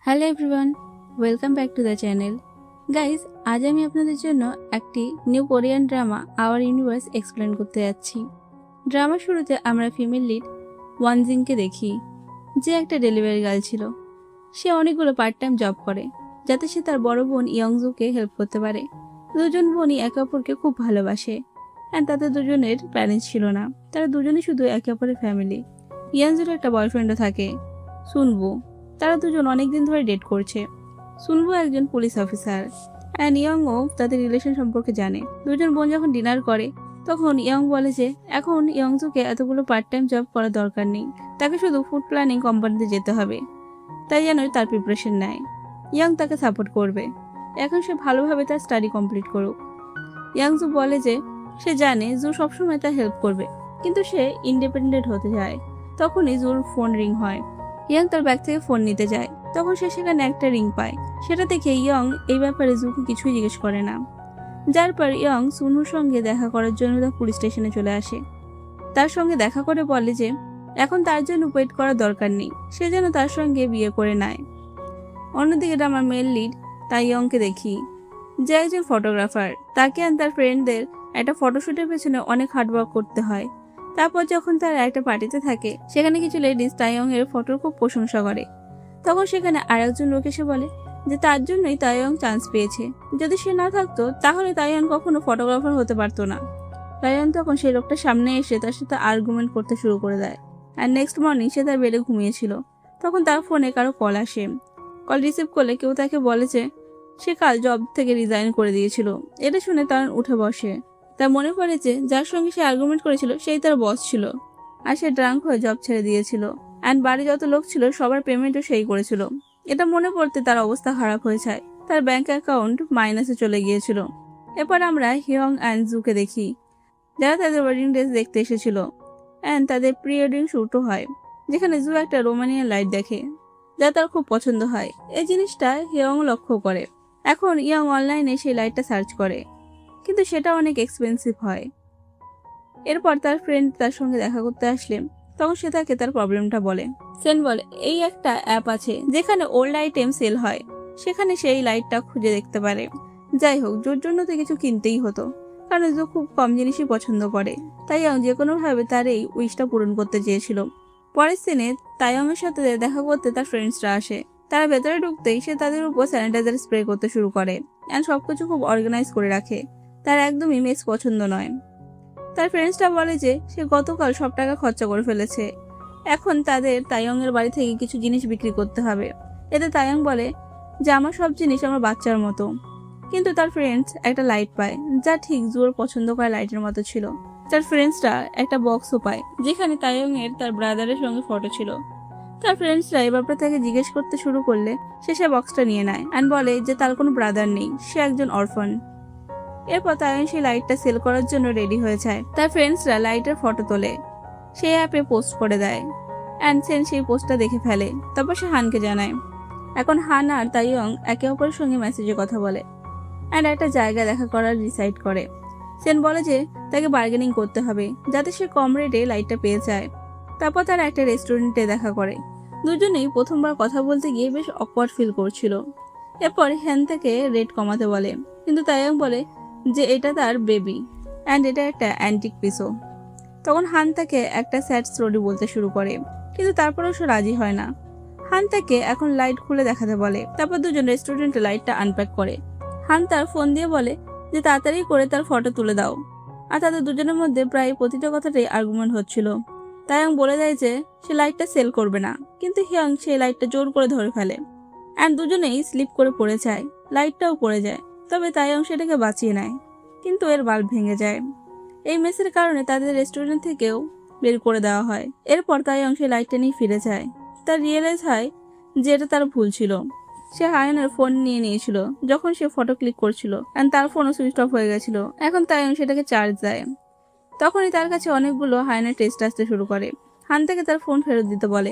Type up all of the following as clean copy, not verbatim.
Hello everyone, welcome back to the channel. Guys, আজ আমি আপনাদের জন্য একটি new Korean drama hour universe explain করতে যাচ্ছি। ড্রামার শুরুতে আমরা ফিমেল লিড ওয়ানজিংকে দেখি, যে একটা ডেলিভারি গার্ল ছিল। সে অনেকগুলো পার্ট টাইম জব করে যাতে সে তার বড় বোন ইয়ংজুকে হেল্প করতে পারে। দুজন বোনই একে অপরকে খুব ভালোবাসে, অ্যান্ড তাদের দুজনের প্যারেন্টস ছিল না, তারা দুজনেই শুধু একে অপরের ফ্যামিলি। ইয়ংজুর একটা বয়ফ্রেন্ডও থাকে, সুনবু। তারা দুজন অনেকদিন ধরে ডেট করছে। সুনবু একজন পুলিশ অফিসার, অ্যান্ড ইয়ংও তাদের রিলেশন সম্পর্কে জানে। দুজন বোন যখন ডিনার করে তখন ইয়ং বলে যে এখন ইয়ংজুকে এতগুলো পার্ট টাইম জব করার দরকার নেই, তাকে শুধু ফুড প্ল্যানিং কোম্পানিতে যেতে হবে, তাই যেন তার প্রিপারেশন নেয়। ইয়ং তাকে সাপোর্ট করবে, এখন সে ভালোভাবে তার স্টাডি কমপ্লিট করুক। ইয়ংজু বলে যে সে জানে জু সবসময় তার হেল্প করবে, কিন্তু সে ইন্ডিপেন্ডেন্ট হতে চায়। তখনই জুর ফোন রিং হয়। ইয়ং তার ব্যাগ থেকে ফোন নিতে যায়, তখন সে সেখানে একটা রিং পায়। সেটা দেখে ইয়ং এই ব্যাপারে জুকে কিছুই জিজ্ঞেস করে না, যার পর ইয়ং সুনুর সঙ্গে দেখা করার জন্য তার পুলিশ স্টেশনে চলে আসে। তার সঙ্গে দেখা করে বলে যে এখন তার জন্য ওয়েট করার দরকার নেই, সে যেন তার সঙ্গে বিয়ে করে নেয়। অন্যদিকে আমার মেল লিড তাই ইয়ংকে দেখি, যে একজন ফটোগ্রাফার। তাকে আর তার ফ্রেন্ডদের একটা ফটোশুটের পেছনে অনেক হার্ডওয়ার্ক করতে হয়। তারপর যখন তারা একটা পার্টিতে থাকে, সেখানে কিছু লেডিস তাইয়ং এর ফটোর খুব প্রশংসা করে। তখন সেখানে আরেকজন লোক এসে বলে যে তার জন্যই তাইয়ং চান্স পেয়েছে, যদি সে না থাকতো তাহলে তাইয়ং কখনো ফটোগ্রাফার হতে পারতো না। তাইয়ং তখন সেই লোকটার সামনে এসে তার সাথে আর্গুমেন্ট করতে শুরু করে দেয়। আর নেক্সট মর্নিং সে তার বেডে ঘুমিয়েছিল, তখন তার ফোনে কারো কল আসে। কল রিসিভ করলে কেউ তাকে বলে যে সে কাল জব থেকে রিজাইন করে দিয়েছিল। এটা শুনে তার উঠে বসে। তার মনে পড়ে যে যার সঙ্গে সে আর্গুমেন্ট করেছিল সেই তার বস ছিল, আর সে ড্রাঙ্ক হয়ে জব ছেড়ে দিয়েছিল। অ্যান্ড বাড়ি যত লোক ছিল সবার পেমেন্টও সেই করেছিল। এটা মনে পড়তে তার অবস্থা খারাপ হয়ে যায়। তার ব্যাংক অ্যাকাউন্ট মাইনাসে চলে গিয়েছিল। এরপর আমরা হিয়ং অ্যান্ড জুকে দেখি, যারা তাদের ওয়েডিং ড্রেস দেখতে এসেছিল, অ্যান্ড তাদের প্রি ওয়েডিং শ্যুটও হয়, যেখানে জু একটা রোমানিয়ান লাইট দেখে, যা তার খুব পছন্দ হয়। এই জিনিসটা হিয়ং লক্ষ্য করে। এখন ইয়ং অনলাইনে সেই লাইটটা সার্চ করে, কিন্তু সেটা অনেক এক্সপেন্সিভ হয়। এরপর তার ফ্রেন্ড তার সঙ্গে দেখা করতে আসলে তখন সে তাকে তার প্রবলেমটা বলে। সেন বলে এই একটা অ্যাপ আছে যেখানে ওল্ড আইটেম সেল হয়, সেখানে সেই লাইটটা খুঁজে দেখতে পারে। যাই হোক, জোর জন্য তো কিছু কিনতেই হতো, কারণ জো খুব কম জিনিসই পছন্দ করে, তাই যে কোনোভাবে তার এই উইশটা পূরণ করতে চেয়েছিল। পরের সিনে তাইয়ং এর সাথে দেখা করতে তার ফ্রেন্ডসরা আসে। তারা ভেতরে ঢুকতেই সে তাদের উপর স্যানিটাইজার স্প্রে করতে শুরু করে, এন্ড সবকিছু খুব অর্গানাইজ করে রাখে। তার একদমই মেস পছন্দ নয়। তার ফ্রেন্ডসরা বলে যে সে গতকাল সব টাকা খরচা করে ফেলেছে, এখন তাদের তাইয়ং এর বাড়ি থেকে কিছু জিনিস বিক্রি করতে হবে। এতে তাইয়ং বলে যে আমার সব জিনিস আমার বাচ্চার মতো। কিন্তু তার ফ্রেন্ডস একটা লাইট পায়, যা ঠিক জুর পছন্দ করা লাইটের মতো ছিল। তার ফ্রেন্ডসরা একটা বক্সও পায়, যেখানে তাইয়ং এর তার ব্রাদারের সঙ্গে ফটো ছিল। তার ফ্রেন্ডসরা এ ব্যাপারে তাকে জিজ্ঞেস করতে শুরু করলে সে বক্সটা নিয়ে নেয় অ্যান্ড বলে যে তার কোনো ব্রাদার নেই, সে একজন অরফান। এরপর তাইয়ং সেই লাইটটা সেল করার জন্য রেডি হয়ে যায়। তার ফ্রেন্ডসরা লাইটের ফটো তোলে, সেই অ্যাপে পোস্ট করে দেয়, অ্যান্ড সেন সেই পোস্টটা দেখে ফেলে। তারপর সে হানকে জানায়। এখন হান আর তাইয়ং একে অপরের সঙ্গে মেসেজে কথা বলে, অ্যান্ড একটা জায়গা দেখা করার ডিসাইড করে। সেন বলে যে তাকে বার্গেনিং করতে হবে যাতে সে কম রেটে লাইটটা পেয়ে যায়। তারপর তারা একটা রেস্টুরেন্টে দেখা করে। দুজনেই প্রথমবার কথা বলতে গিয়ে বেশ অকওয়ার্ড ফিল করছিল। এরপর হ্যান থেকে রেট কমাতে বলে, কিন্তু তাইয়ং বলে যে এটা তার বেবি, অ্যান্ড এটা একটা অ্যান্টিক পিসও। তখন হান তাকে একটা স্যাড স্টোরি বলতে শুরু করে, কিন্তু তারপরেও সে রাজি হয় না। হান তাকে এখন লাইট খুলে দেখাতে বলে। তারপর দুজন রেস্টুরেন্টে লাইটটা আনপ্যাক করে। হান তার ফোন দিয়ে বলে যে তাড়াতাড়ি করে তার ফটো তুলে দাও। আর তাদের দুজনের মধ্যে প্রায় প্রতিটা কথাটাই আর্গুমেন্ট হচ্ছিল। তাইয়ং বলে দেয় যে সে লাইটটা সেল করবে না, কিন্তু হিয়ং সেই লাইটটা জোর করে ধরে ফেলে, অ্যান্ড দুজনেই স্লিপ করে পড়ে যায়। লাইটটাও পড়ে যায়, তবে তাইয়ং সেটাকে বাঁচিয়ে নেয়, কিন্তু এর বাল্ব ভেঙে যায়। এই মেসের কারণে তাদের রেস্টুরেন্ট থেকেও বের করে দেওয়া হয়। এরপর তাইয়ং সেই লাইটটা নিয়ে ফিরে যায়। তার রিয়েলাইজ হয় যে এটা তার ভুল ছিল। সে হায়নের ফোন নিয়ে নিয়েছিল যখন সে ফটো ক্লিক করছিল, অ্যান্ড তার ফোনও সুইচ অফ হয়ে গেছিল। এখন তাইয়ং সেটাকে চার্জ দেয়। তখনই তার কাছে অনেকগুলো হায়নের টেস্ট আসতে শুরু করে। হান থেকে তার ফোন ফেরত দিতে বলে।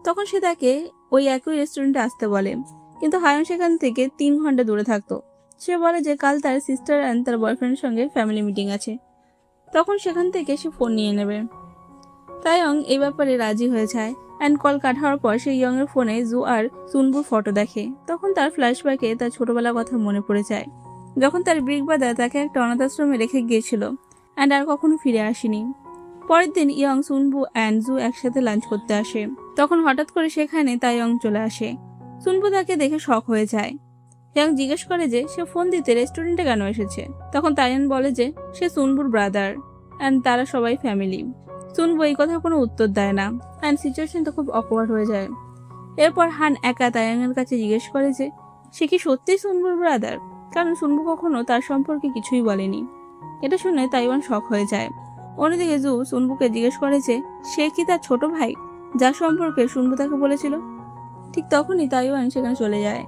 তখন সে তাকে ওই একই রেস্টুরেন্টে আসতে বলে, কিন্তু হায়ন সেখান থেকে 3 ঘন্টা দূরে থাকতো। সে বলে যে কাল তার সিস্টার অ্যান্ড তার বয়ফ্রেন্ডের সঙ্গে ফ্যামিলি মিটিং আছে, তখন সেখান থেকে সে ফোন নিয়ে নেবে। তাইয়ং এই ব্যাপারে রাজি হয়ে যায়, অ্যান্ড কল কাট হওয়ার পর সে ইয়ং এর ফোনে জু আর সুনবুর ফটো দেখে। তখন তার ফ্ল্যাশব্যাকে তার ছোটবেলার কথা মনে পড়ে যায়, যখন তার ব্রিক ব্রাদার তাকে একটা অনাথ আশ্রমে রেখে গিয়েছিল অ্যান্ড আর কখনো ফিরে আসেনি। পরের দিন ইয়ং, সুনবু অ্যান্ড জু একসাথে লাঞ্চ করতে আসে। তখন হঠাৎ করে সেখানে তাইয়ং চলে আসে। সুনবু তাকে দেখে শক হয়ে যায়। ইয়ং জিজ্ঞেস করে যে সে ফোন দিতে রেস্টুরেন্টে কেন এসেছে। তখন তাইয়ন বলে যে সে সুনবুর ব্রাদার অ্যান্ড তারা সবাই ফ্যামিলি। সুনবু এই কথার কোনো উত্তর দেয় না অ্যান্ড সিচুয়েশনটা খুব অকওয়ার্ড হয়ে যায়। এরপর হান একা তাইয়ংয়ের কাছে জিজ্ঞেস করে যে সে কি সত্যিই সুনবুর ব্রাদার, কারণ সুনবু কখনো তার সম্পর্কে কিছুই বলেনি। এটা শুনে তাইওয়ান শক হয়ে যায়। অন্যদিকে জু সুনবুকে জিজ্ঞেস করে যে সে কি তার ছোট ভাই, যার সম্পর্কে সুনবু তাকে বলেছিল। ঠিক তখনই তাইওয়ান সেখানে চলে যায়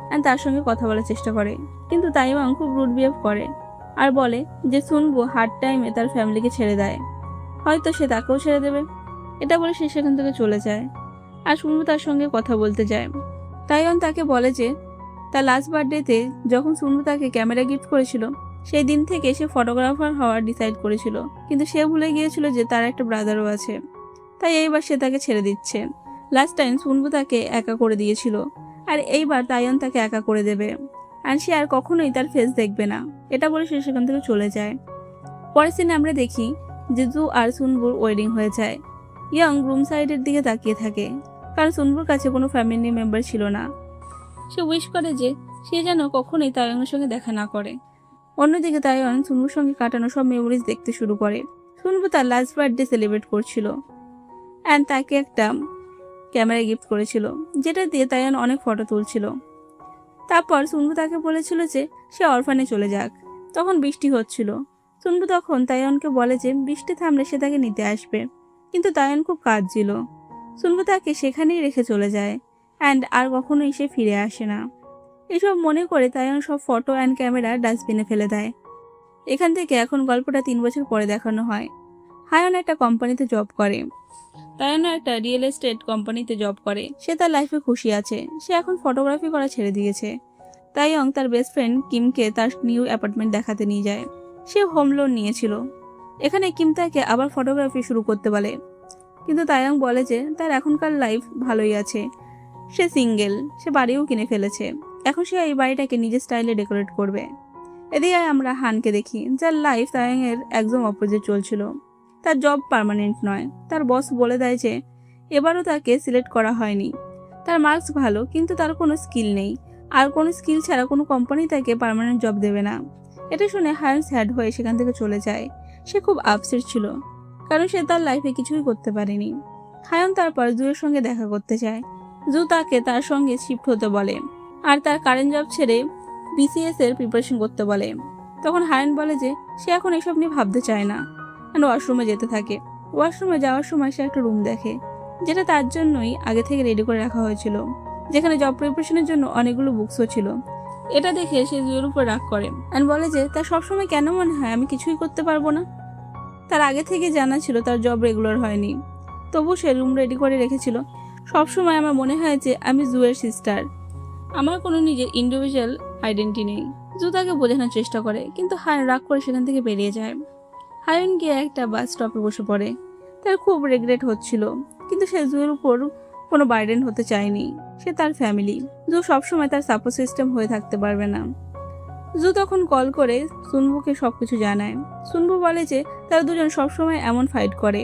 অ্যান্ড তার সঙ্গে কথা বলার চেষ্টা করে, কিন্তু তাইওয়ান খুব রুড বিহেভ করে আর বলে যে সুনবু হার্ড টাইমে তার ফ্যামিলিকে ছেড়ে দেয়, হয়তো সে তাকেও ছেড়ে দেবে। এটা বলে সে সেখান থেকে চলে যায় আর সুনবু তার সঙ্গে কথা বলতে যায়। তাইওয়ান তাকে বলে যে তার লাস্ট বার্থডেতে যখন সুনবু তাকে ক্যামেরা গিফট করেছিল, সেই দিন থেকে সে ফটোগ্রাফার হওয়ার ডিসাইড করেছিল, কিন্তু সে ভুলে গিয়েছিল যে তার একটা ব্রাদারও আছে। তাই এইবার সে তাকে ছেড়ে দিচ্ছে। লাস্ট টাইম সুনবু তাকে একা করে দিয়েছিল, আর এইবার তাইয়ন তাকে একা করে দেবে আর সে আর কখনোই তার ফেস দেখবে না। এটা বলে সে সেখান থেকে চলে যায়। পরের সিনে আমরা দেখি যে জু আর সুনবুর ওয়েডিং হয়ে যায়। ইয়ং রুম সাইডের দিকে তাকিয়ে থাকে, কারণ সুনবুর কাছে কোনো ফ্যামিলি মেম্বার ছিল না। সে উইশ করে যে সে যেন কখনোই তাইয়নের সঙ্গে দেখা না করে। অন্যদিকে তাইয়ন সুনবুর সঙ্গে কাটানো সব মেমোরিজ দেখতে শুরু করে। সুনবু তার লাস্ট বার্থডে সেলিব্রেট করছিল অ্যান্ড তাকে একটা ক্যামেরা গিফট করেছিল, যেটা দিয়ে তাইয়ন অনেক ফটো তুলছিল। তারপর সুনবু তাকে বলেছিল যে সে অরফানে চলে যাক। তখন বৃষ্টি হচ্ছিল। সুনবু তখন তাইয়নকে বলে যে বৃষ্টি থামলে সে তাকে নিতে আসবে, কিন্তু তাইয়ন খুব কাঁদছিল। সুনবু তাকে সেখানেই রেখে চলে যায় অ্যান্ড আর কখনোই সে ফিরে আসে না। এসব মনে করে তাইয়ন সব ফটো অ্যান্ড ক্যামেরা ডাস্টবিনে ফেলে দেয়। এখান থেকে এখন গল্পটা 3 বছর পরে দেখানো হয়। হায়ন একটা কোম্পানিতে জব করে। তাইয়নও একটা রিয়েল এস্টেট কোম্পানিতে জব করে। সে তার লাইফে খুশি আছে। সে এখন ফটোগ্রাফি করা ছেড়ে দিয়েছে। তাইয়ং তার বেস্ট ফ্রেন্ড কিমকে তার নিউ অ্যাপার্টমেন্ট দেখাতে নিয়ে যায়। সে হোম লোন নিয়েছিল। এখানে কিম তাকে আবার ফটোগ্রাফি শুরু করতে বলে, কিন্তু তাইয়ং বলে যে তার এখনকার লাইফ ভালোই আছে। সে সিঙ্গেল, সে বাড়িও কিনে ফেলেছে। এখন সে এই বাড়িটাকে নিজের স্টাইলে ডেকোরেট করবে। এদিকে আমরা হানকে দেখি, যার লাইফ তাইয়ং এর একদম অপোজিট চলছিল। তার জব পার্মানেন্ট নয়। তার বস বলে দেয় যে এবারও তাকে সিলেক্ট করা হয়নি। তার মার্কস ভালো, কিন্তু তার কোনো স্কিল নেই, আর কোনো স্কিল ছাড়া কোনো কোম্পানি তাকে পার্মানেন্ট জব দেবে না। এটা শুনে হায়ন স্যাড হয়ে সেখান থেকে চলে যায়। সে খুব আপসেট ছিল, কারণ সে তার লাইফে কিছুই করতে পারেনি। হায়ন তারপর জুয়ের সঙ্গে দেখা করতে চায়। জু তাকে তার সঙ্গে শিফট হতে বলে আর তার কারেন্ট জব ছেড়ে বিসিএস এর প্রিপারেশন করতে বলে। তখন হায়ন বলে যে সে এখন এসব নিয়ে ভাবতে চায় না, আর ওয়াশরুমে যেতে থাকে। ওয়াশরুমে যাওয়ার সময় সে একটা রুম দেখে, যেটা তার জন্যই আগে থেকে রেডি করে রাখা হয়েছিল, যেখানে জব প্রিপারেশনের জন্য অনেকগুলো বুকসও ছিল। এটা দেখে সে জুয়ের উপর রাগ করে অ্যান্ড বলে যে তার সবসময় কেন মনে হয় আমি কিছুই করতে পারবো না। তার আগে থেকে জানা ছিল তার জব রেগুলার হয়নি, তবু সে রুম রেডি করে রেখেছিল। সবসময় আমার মনে হয় যে আমি জুয়ের সিস্টার, আমার কোনো নিজের ইন্ডিভিজুয়াল আইডেন্টি নেই। জু তাকে বোঝানোর চেষ্টা করে, কিন্তু হায়ন রাগ করে সেখান থেকে বেরিয়ে যায়। হায়ন গিয়ে একটা বাস স্টপে বসে পড়ে। তার খুব রেগ্রেট হচ্ছিল, কিন্তু সে জুয়ের উপর কোনো বার্ডেন হতে চায়নি। সে তার ফ্যামিলি। জু সবসময় তার সাপোর্ট সিস্টেম হয়ে থাকতে পারবে না। জু তখন কল করে সুনবুকে সবকিছু জানায়। সুনবু বলে যে তারা দুজন সবসময় এমন ফাইট করে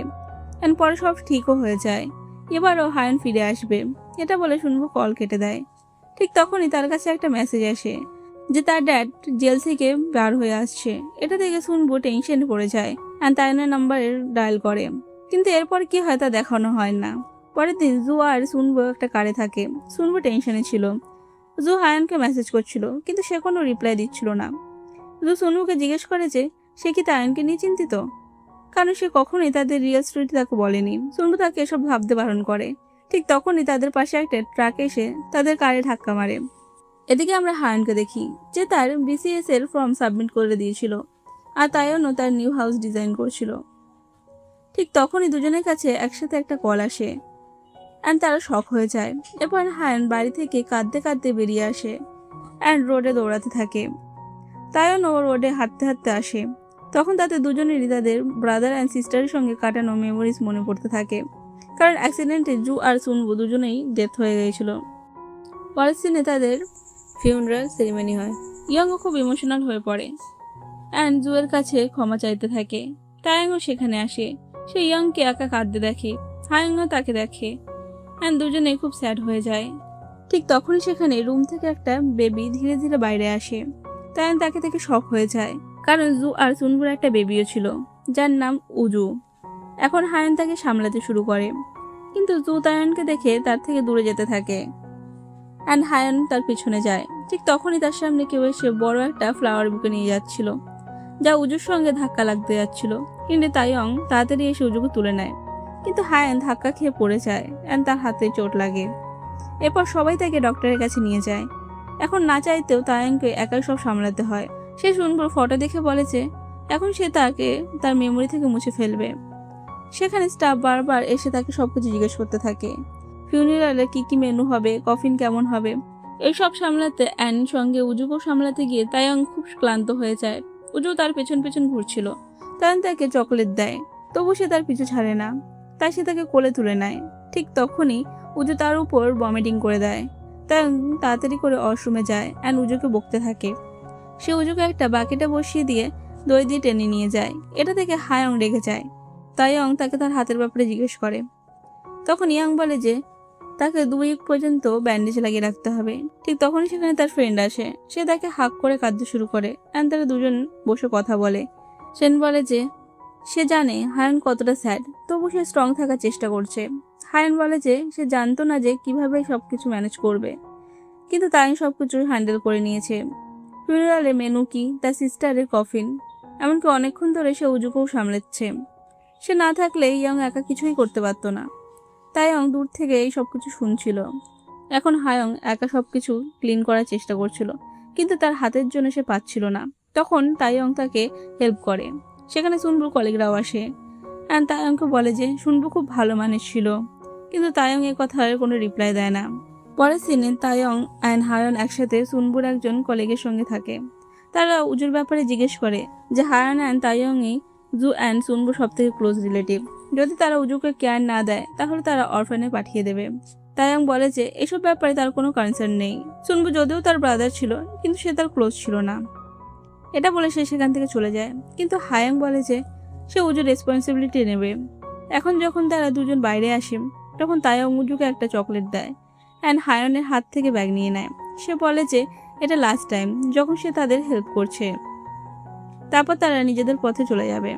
এন্ড পরে সব ঠিকও হয়ে যায়। এবারও হায়ন ফিরে আসবে। এটা বলে সুনবু কল কেটে দেয়। ঠিক তখনই তার কাছে একটা মেসেজ আসে যে তার ড্যাড জেল থেকে বার হয়ে আসছে। এটা দেখে সুনবু টেনশনে পড়ে যায় অ্যান্ড তাইয়নের নাম্বারে ডায়াল করে, কিন্তু এরপর কি হয় তা দেখানো হয় না। পরের দিন জু আর সুনবু একটা কারে থাকে। সুনবু টেনশনে ছিল। জু হায়নকে মেসেজ করছিল, কিন্তু সে কোনো রিপ্লাই দিচ্ছিল না। জু সুনবুকে জিজ্ঞেস করে যে সে কি তাইয়নকে নিয়ে চিন্তিত, কারণ সে কখনোই তাদের রিয়েল স্টোরিটি তাকে বলেনি। সুনবু তাকে এসব ভাবতে বারণ করে। ঠিক তখনই তাদের পাশে একটা ট্রাক এসে তাদের কারে ধাক্কা মারে। এদিকে আমরা হায়নকে দেখি, যে তার বিসিএস এর ফর্ম সাবমিট করে দিয়েছিল আর তাইয়নও তার নিউ হাউস ডিজাইন করছিল। ঠিক তখনই দুজনের কাছে একসাথে একটা কল আসে অ্যান্ড তারা শক হয়ে যায়। এরপর হায়ন বাড়ি থেকে কাঁদতে কাঁদতে বেরিয়ে আসে অ্যান্ড রোডে দৌড়াতে থাকে। তাইয়নও রোডে হাঁটতে হাঁটতে আসে। তখন তাদের দুজনেরই তাদের ব্রাদার অ্যান্ড সিস্টারের সঙ্গে কাটানো মেমোরিজ মনে পড়তে থাকে, কারণ অ্যাক্সিডেন্টে জু আর সুনবু দুজনেই ডেথ হয়ে গিয়েছিল। পরের সিনে তাদের ফিউনারাল সেরিমনি হয়। ইয়ংও খুব ইমোশনাল হয়ে পড়ে অ্যান্ড জুয়ের কাছে ক্ষমা চাইতে থাকে। তায়াংও সেখানে আসে। সে ইয়ংকে একা কাঁদতে দেখে, হায়াংও তাকে দেখে অ্যান্ড দুজনে খুব স্যাড হয়ে যায়। ঠিক তখনই সেখানে রুম থেকে একটা বেবি ধীরে ধীরে বাইরে আসে। তায়াং তাকে দেখে শক হয়ে যায়, কারণ জু আর সুনবুর একটা বেবিও ছিল যার নাম উজু। এখন হায়ান তাকে সামলাতে শুরু করে, কিন্তু জু তায়ানকে দেখে তার থেকে দূরে যেতে থাকে অ্যান্ড হায়ান তার পিছনে যায়। ঠিক তখনই তার সামনে কেউ এসে বড় একটা ফ্লাওয়ার বুকে নিয়ে যাচ্ছিল, যা উজুর সঙ্গে ধাক্কা লাগতে যাচ্ছিল। কিন্তু তাইয়ং তাড়াতাড়ি এসে উজুকে তুলে নেয়, কিন্তু হায়ান ধাক্কা খেয়ে পড়ে যায় অ্যান্ড তার হাতে চোট লাগে। এরপর সবাই তাকে ডক্টরের কাছে নিয়ে যায়। এখন না চাইতেও তায়াংকে একাই সব সামলাতে হয়। সে সুনবুর ফটো দেখে বলে যে এখন সে তাকে তার মেমোরি থেকে মুছে ফেলবে। সেখানে স্টাফ বারবার এসে তাকে সবকিছু জিজ্ঞেস করতে থাকে, ফিউনারালে কি কি মেনু হবে, কফিন কেমন হবে, এইসব সামলাতে অ্যানির সঙ্গে উজুকেও সামলাতে গিয়ে তায়াং খুব ক্লান্ত হয়ে যায়। উজু তার পেছন পেছন ঘুরছিল। তায়াং তাকে চকলেট দেয়, তবু সে তার পিছু ছাড়ে না, তাই সে তাকে কোলে তুলে নেয়। ঠিক তখনই উজু তার উপর ভমিটিং করে দেয়। তায়াং তাড়াতাড়ি করে ওয়াশরুমে যায় অ্যান্ড উজুকে বকতে থাকে। সে উজুকে একটা বাকেটে বসিয়ে দিয়ে দই দিয়ে টেনে নিয়ে যায়। এটা দেখে হায়ং রেগে যায়। তাইয়ং তাকে তার হাতের ব্যাপারে জিজ্ঞেস করে। তখন ইয়াং বলে যে তাকে 2 উইক পর্যন্ত ব্যান্ডেজ লাগিয়ে রাখতে হবে। ঠিক তখনই সেখানে তার ফ্রেন্ড আসে। সে তাকে হাক করে কাঁদতে শুরু করে অ্যান্ড তারা দুজন বসে কথা বলে। সেন বলে যে সে জানে হায়ান কতটা স্যাড, তবু সে স্ট্রং থাকার চেষ্টা করছে। হায়ান বলে যে সে জানতো না যে কিভাবে সবকিছু ম্যানেজ করবে, কিন্তু তাই সবকিছু হ্যান্ডেল করে নিয়েছে। ফিউনারালের মেনু কি, তার সিস্টারের কফিন, এমনকি অনেকক্ষণ ধরে সে উজুকেও সামলাচ্ছে। সে না থাকলে ইয়াং একা কিছুই করতে পারতো না। তাইয়ং দূর থেকে এই সবকিছু শুনছিল। এখন হায়ং একা সবকিছু ক্লিন করার চেষ্টা করছিল, কিন্তু তার হাতের জন্য সে পাচ্ছিল না। তখন তাইয়ং তাকে হেল্প করে। সেখানে সুনবুর কলিগরাও আসে অ্যান্ড তাইয়ংকে বলে যে সুনবু খুব ভালো মানুষ ছিল, কিন্তু তাইয়ং এ কথার কোনো রিপ্লাই দেয় না। পরের সিনে তাইয়ং অ্যান্ড হায়ন একসাথে সুনবুর একজন কলিগের সঙ্গে থাকে। তারা উজুর ব্যাপারে জিজ্ঞেস করে যে হায়ন অ্যান্ড তাইয়ংই জু অ্যান্ড সুনবুর সব থেকে ক্লোজ রিলেটিভ। যদি তারা উজুকে কেয়ার না দেয় তাহলে তারা অরফানে পাঠিয়ে দেবে। তাইয়ং বলে যে এসব ব্যাপারে তার কোনো কনসার্ন নেই। সুনবু যদিও তার ব্রাদার ছিল, কিন্তু সে তার ক্লোজ ছিল না। এটা বলে সে সেখান থেকে চলে যায়। কিন্তু হায়াং বলে যে সে উজুর রেসপন্সিবিলিটি নেবে। এখন যখন তারা দুজন বাইরে আসে, তখন তাইয়ং উজুকে একটা চকলেট দেয় অ্যান্ড হায়নের হাত থেকে ব্যাগ নিয়ে নেয়। সে বলে যে এটা লাস্ট টাইম যখন সে তাদের হেল্প করছে, তারপর তারা নিজেদের পথে চলে যাবে।